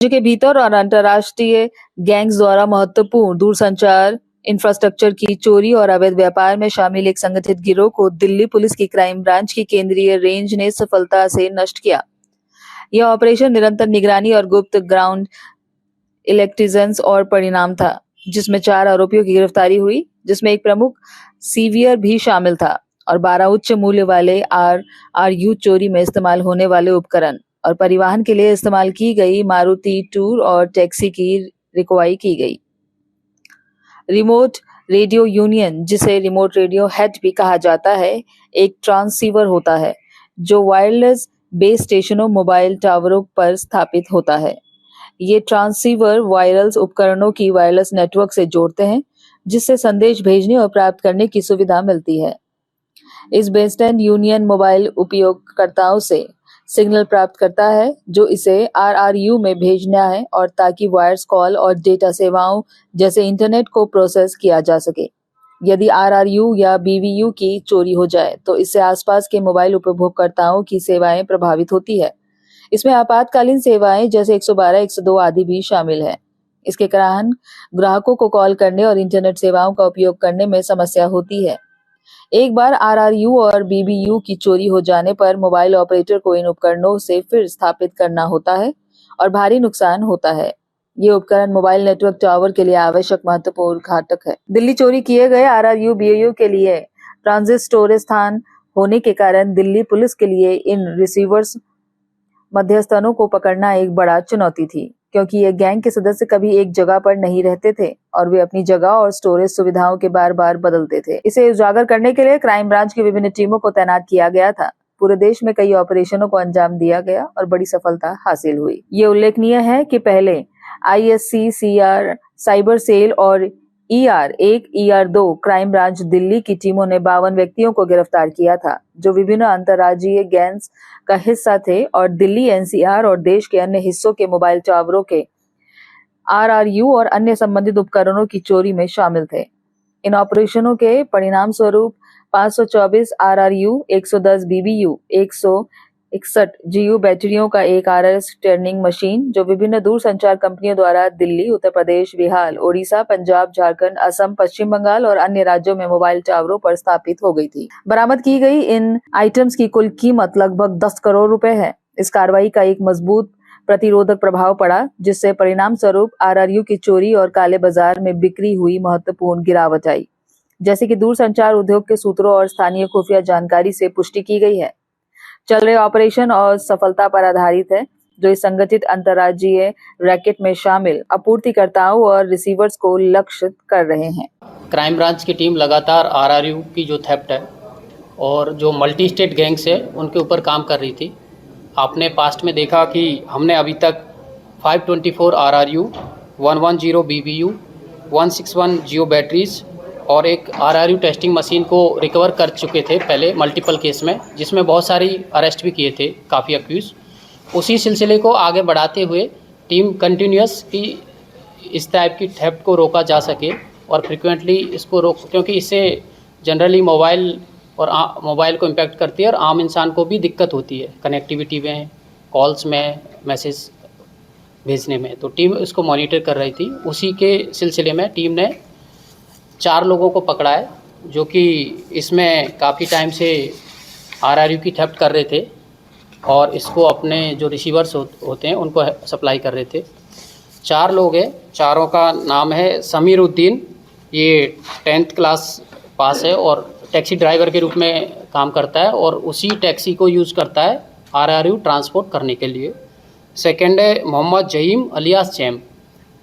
राज्य के भीतर और अंतर्राष्ट्रीय गैंग्स द्वारा महत्वपूर्ण दूरसंचार इंफ्रास्ट्रक्चर की चोरी और अवैध व्यापार में शामिल एक संगठित गिरोह को दिल्ली पुलिस की क्राइम ब्रांच की केंद्रीय रेंज ने सफलता से नष्ट किया। यह ऑपरेशन निरंतर निगरानी और गुप्त ग्राउंड इलेक्ट्रिजेंस और परिणाम था, जिसमें 4 आरोपियों की गिरफ्तारी हुई, जिसमें एक प्रमुख सीवियर भी शामिल था और 12 उच्च मूल्य वाले RRU चोरी में इस्तेमाल होने वाले उपकरण और परिवहन के लिए इस्तेमाल की गई मारुति टूर और टैक्सी की रिकवाई की गई। रिमोट रेडियो यूनियन, जिसे रिमोट रेडियो हेड भी कहा जाता है, एक ट्रांसीवर होता है जो वायरलेस बेस स्टेशनों मोबाइल टावरों पर स्थापित होता है। ये ट्रांसीवर वायरलेस उपकरणों की वायरलेस नेटवर्क से जोड़ते हैं, जिससे संदेश भेजने और प्राप्त करने की सुविधा मिलती है। इस बेसबैंड यूनियन मोबाइल उपयोगकर्ताओं से सिग्नल प्राप्त करता है जो इसे RRU में भेजना है, और ताकि वायर्स कॉल और डेटा सेवाओं जैसे इंटरनेट को प्रोसेस किया जा सके। यदि RRU या BBU की चोरी हो जाए तो इससे आसपास के मोबाइल उपभोक्ताओं की सेवाएं प्रभावित होती है। इसमें आपातकालीन सेवाएं जैसे 112, 102 आदि भी शामिल है। इसके कारण ग्राहकों को कॉल करने और इंटरनेट सेवाओं का उपयोग करने में समस्या होती है। एक बार RRU और BBU की चोरी हो जाने पर मोबाइल ऑपरेटर को इन उपकरणों से फिर स्थापित करना होता है और भारी नुकसान होता है। ये उपकरण मोबाइल नेटवर्क टावर के लिए आवश्यक महत्वपूर्ण घटक है। दिल्ली चोरी किए गए RRU BBU के लिए ट्रांजिट स्टोरेज स्थान होने के कारण दिल्ली पुलिस के लिए इन रिसीवर्स मध्यस्थों को पकड़ना एक बड़ा चुनौती थी, क्योंकि ये गैंग के सदस्य कभी एक जगह पर नहीं रहते थे और वे अपनी जगह और स्टोरेज सुविधाओं के बार-बार बदलते थे। इसे उजागर करने के लिए क्राइम ब्रांच की विभिन्न टीमों को तैनात किया गया था। पूरे देश में कई ऑपरेशनों को अंजाम दिया गया और बड़ी सफलता हासिल हुई। ये उल्लेखनीय है कि पहले ISCCR, साइबर सेल और ER1, ER2 crime branch Delhi की टीमों ने 52 व्यक्तियों को गिरफ्तार किया था, जो विभिन्न अंतर्राज्यीय गैंग्स का हिस्सा थे और दिल्ली NCR और देश के अन्य हिस्सों के मोबाइल टावरों के RRU और अन्य संबंधित उपकरणों की चोरी में शामिल थे। इन ऑपरेशनों के परिणाम स्वरूप 524 RRU, 110 BBU, 161 GU बैटरियों का एक RS टर्निंग मशीन, जो विभिन्न दूरसंचार कंपनियों द्वारा दिल्ली, उत्तर प्रदेश, बिहार, ओडिशा, पंजाब, झारखंड, असम, पश्चिम बंगाल और अन्य राज्यों में मोबाइल टावरों पर स्थापित हो गई थी। बरामद की गई इन आइटम्स की कुल कीमत लगभग 10 करोड़ रुपए है। इस कार्रवाई का एक मजबूत प्रतिरोधक प्रभाव पड़ा, जिससे परिणाम स्वरूप RRU की चोरी और काले बाजार में बिक्री हुई महत्वपूर्ण गिरावट आई, जैसे कि दूरसंचार उद्योग के सूत्रों और स्थानीय खुफिया जानकारी से पुष्टि की गई है। चल रहे ऑपरेशन और सफलता पर आधारित है, जो इस संगठित अंतर्राज्यीय रैकेट में शामिल आपूर्तिकर्ताओं और रिसीवर्स को लक्षित कर रहे हैं। क्राइम ब्रांच की टीम लगातार RRU की जो थेफ्ट है और जो मल्टी स्टेट गैंग्स है उनके ऊपर काम कर रही थी। आपने पास्ट में देखा कि हमने अभी तक 524 RRU, 110 BBU, 161 जियो बैटरीज और एक RRU टेस्टिंग मशीन को रिकवर कर चुके थे पहले मल्टीपल केस में, जिसमें बहुत सारी अरेस्ट भी किए थे काफ़ी अक्यूज। उसी सिलसिले को आगे बढ़ाते हुए टीम कंटिन्यूस कि इस टाइप की थेफ्ट को रोका जा सके और फ्रिक्वेंटली इसको क्योंकि इससे जनरली मोबाइल को इम्पैक्ट करती है और आम इंसान को भी दिक्कत होती है कनेक्टिविटी में, कॉल्स में, मैसेज भेजने में। तो टीम इसको मॉनिटर कर रही थी। उसी के सिलसिले में टीम ने 4 लोगों को पकड़ा है, जो कि इसमें काफ़ी टाइम से RRU की थेफ्ट कर रहे थे और इसको अपने जो रिसीवर्स होते हैं उनको सप्लाई कर रहे थे। 4 लोग हैं। चारों का नाम है समीर उद्दीन, ये 10th क्लास पास है और टैक्सी ड्राइवर के रूप में काम करता है और उसी टैक्सी को यूज़ करता है RRU ट्रांसपोर्ट करने के लिए। सेकंड है मोहम्मद जहीम अलियास चैम,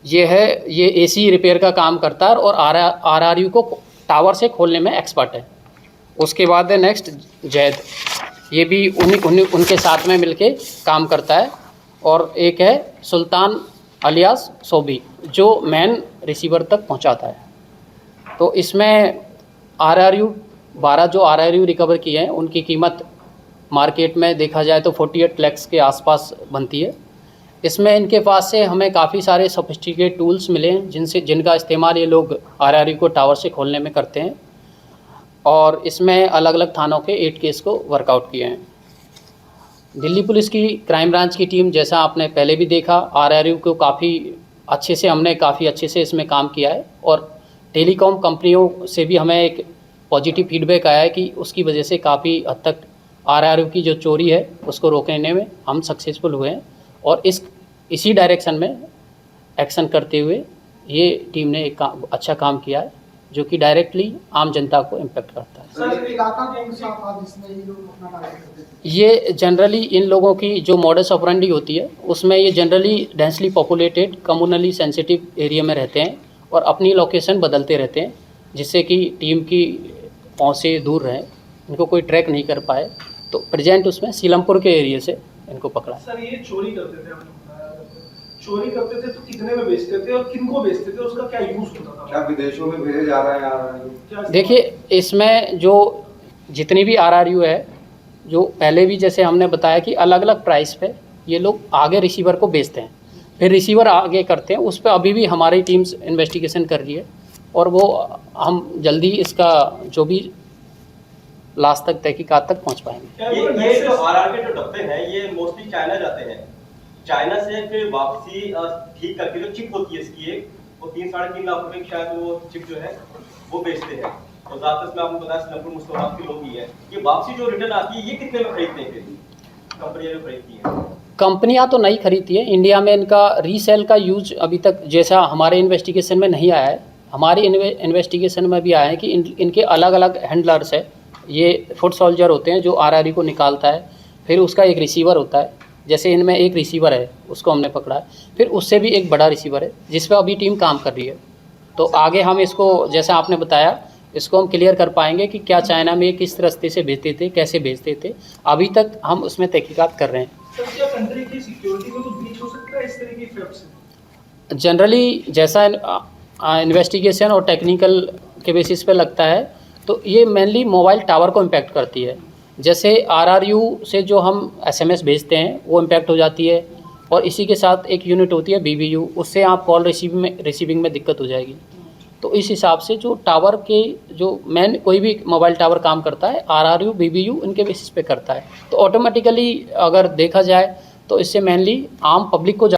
ये AC रिपेयर का काम करता है और RRU को टावर से खोलने में एक्सपर्ट है। उसके बाद है नेक्स्ट जैद, ये भी उनके साथ में मिलके काम करता है। और एक है सुल्तान अलियास सोबी, जो मेन रिसीवर तक पहुंचाता है। तो इसमें RRU 12 जो RRU रिकवर किए हैं उनकी कीमत मार्केट में देखा जाए तो 48 लाख के आसपास बनती है। इसमें इनके पास से हमें काफ़ी सारे सोफिस्टिकेट टूल्स मिले हैं जिनका इस्तेमाल ये लोग RRU को टावर से खोलने में करते हैं और इसमें अलग अलग थानों के 8 केस को वर्कआउट किए हैं। दिल्ली पुलिस की क्राइम ब्रांच की टीम, जैसा आपने पहले भी देखा, आरआरयू को काफ़ी अच्छे से इसमें काम किया है और टेलीकॉम कंपनियों से भी हमें एक पॉजिटिव फीडबैक आया है कि उसकी वजह से काफ़ी हद तक आरआरयू की जो चोरी है उसको रोकने में हम सक्सेसफुल हुए हैं और इसी डायरेक्शन में एक्शन करते हुए ये टीम ने एक अच्छा काम किया है जो कि डायरेक्टली आम जनता को इम्पेक्ट करता है। सर, इलाका कौन सा था जिसमें ये लोग अपना टारगेट करते थे? ये जनरली इन लोगों की जो मॉडस ऑपरेंडी होती है उसमें ये generally densely populated communally sensitive area में रहते हैं और अपनी लोकेशन बदलते रहते हैं जिससे कि टीम की पहुंच से दूर रहें, इनको कोई ट्रैक नहीं कर पाए। तो प्रेजेंट उसमें सीलमपुर के एरिया से इनको पकड़ा। सर, ये चोरी करते थे, आपने बताया चोरी करते थे तो कितने में बेचते थे और किनको बेचते थे, उसका क्या यूज होता था? क्या विदेशों में भेजे जा रहे हैं? देखिए, इसमें जो जितनी भी आरआरयू है, जो पहले भी जैसे हमने बताया कि अलग अलग प्राइस पे ये लोग आगे रिसीवर को बेचते हैं, फिर रिसीवर आगे करते हैं। उस पर अभी भी हमारी टीम्स इन्वेस्टिगेशन कर रही है और वो हम जल्दी इसका जो भी लास्ट तक तहकीकात तक पहुंच पाएंगे। ये जो आरआर के जो डब्बे हैं ये मोस्टली चाइना जाते हैं, चाइना से फिर वापसी ठीक करके जो चिप होती है इसकी एक, वो 3-3.5 लाख रुपए की शायद वो चिप जो है वो बेचते हैं और ज़्यादातर इसमें आपको बताया सीलमपुर मुस्लिमाबाद के लोग ही है। ये वापसी जो रिटर्न आती है ये कितने में खरीदते हैं फिर कंपनियां जो खरीदती हैं? कंपनियां तो नहीं खरीदती है, इंडिया में इनका रीसेल का यूज अभी तक जैसा हमारे इन्वेस्टिगेशन में नहीं आया है। हमारी इन्वेस्टिगेशन में भी आया है कि इनके अलग अलग हैंडलर्स है। ये फुट सोल्जर होते हैं जो आरआरयू को निकालता है, फिर उसका एक रिसीवर होता है। जैसे इनमें एक रिसीवर है उसको हमने पकड़ा है, फिर उससे भी एक बड़ा रिसीवर है जिस पर अभी टीम काम कर रही है। तो आगे हम इसको जैसा आपने बताया इसको हम क्लियर कर पाएंगे कि क्या चाइना में किस रास्ते से भेजते थे, कैसे भेजते थे। अभी तक हम उसमें तहकीकात कर रहे हैं। सर, क्या कंट्री की सिक्योरिटी को तो ब्रीच हो सकता है इस तरह की थ्रेट से? जनरली जैसा इन्वेस्टिगेशन और टेक्निकल के बेसिस पे लगता है तो ये मेनली मोबाइल टावर को इम्पैक्ट करती है। जैसे आरआरयू से जो हम एसएमएस भेजते हैं वो इम्पैक्ट हो जाती है और इसी के साथ एक यूनिट होती है बीबीयू, उससे आप कॉल रिसीविंग में दिक्कत हो जाएगी। तो इस हिसाब से जो टावर के जो मेन कोई भी मोबाइल टावर काम करता है आरआरयू बीबीयू इनके बेसिस पे करता है। तो ऑटोमेटिकली अगर देखा जाए तो इससे मेनली आम पब्लिक को